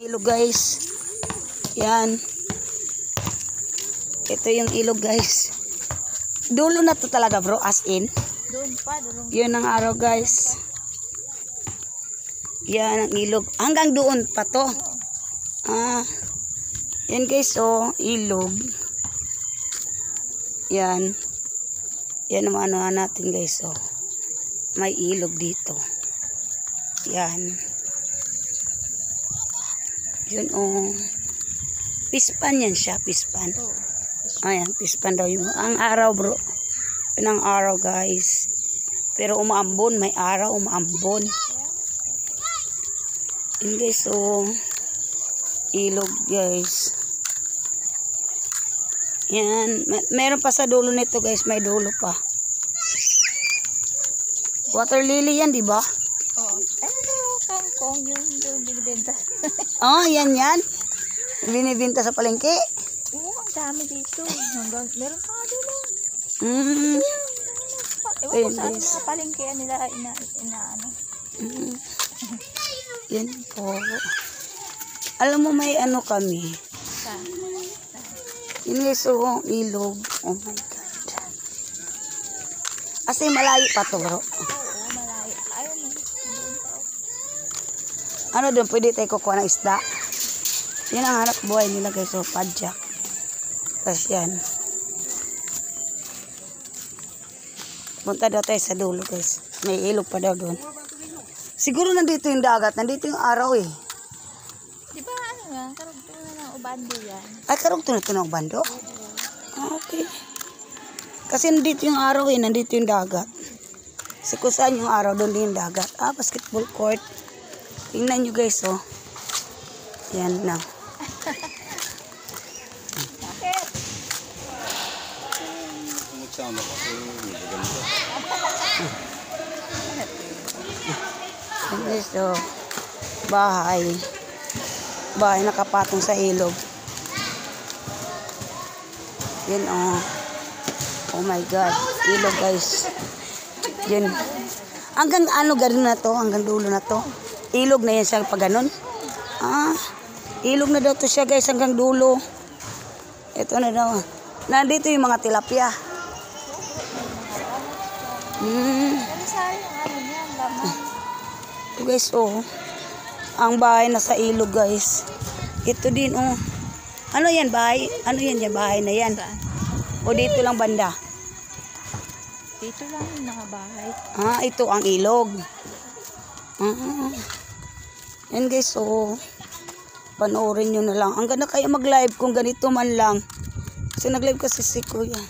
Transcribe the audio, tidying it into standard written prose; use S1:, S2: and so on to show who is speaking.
S1: Ilog guys. Yan. Ito yung ilog guys. Dulo na to talaga bro, as in.
S2: Doon pa, doon.
S1: Yun ang araw guys. Yan ang ilog. Hanggang doon pa to. Yan guys, oh, ilog. Yan. Yan ang ano natin guys, oh. May ilog dito. Yan. Yun, oh. Pispan yan siya, pispan. Ayan, pispan daw yung ang araw bro. Yun ang araw guys. Pero umaambon, may araw, umaambon. Yun guys, oh. Ilog guys. Yan. Meron pa sa dulo nito guys, may dulo pa. Water lily yan, di ba?
S2: Oo. Ano, kangkong yung binibenta.
S1: Oh, yan yan. Binibenta sa palengke.
S2: Oo, ang dami dito. Hanggang, meron pa nga dito. Ewan ko saan mga palengkean nila ano.
S1: Yan po. Alam mo may ano kami. Yun guys, oh, ilog. Oh my God. Kasi malayo pa to bro.
S2: Oo, malayo. Ayaw mo.
S1: Ano doon, pwede tayo kukuha ng isda. Yan ang hanap buhay nila guys, so padjak. Tapos yan. Punta daw tayo sa dulo guys. May ilog pa daw doon. Siguro nandito yung dagat, nandito yung araw eh.
S2: Di ba ano nga, karugtong na ng ubando yan.
S1: Ay, karugtong na ito ng ubando? Okay. Kasi nandito yung araw eh, nandito yung dagat. Kasi kung saan yung araw, doon din yung dagat. Basketball court. Tingnan nyo guys, oh. Yan na.
S2: Bakit?
S3: Magsama kasi maganda.
S1: Yan guys, oh. Bahay. Bahay nakapatong sa ilog. Yan, oh. Oh my God. Ilog guys. Yan. Hanggang ano gano'n na to, hanggang dulo na to. Ilog na yan siya pag ganun. Ilog na daw to siya guys hanggang dulo. Ito na daw. Nandito yung mga tilapia.
S2: Ano saan yung ano niya, laman?
S1: Ito guys, oh. Ang bahay na sa ilog guys. Ito din, oh. Ano yan bahay? Ano yan yan bahay na yan? O dito lang banda?
S2: Dito lang yung mga bahay.
S1: Ito ang ilog. Yan guys, oh. Panoorin nyo na lang. Ang ganda kayo mag-live kung ganito man lang. Kasi nag-live kasi si Kuya.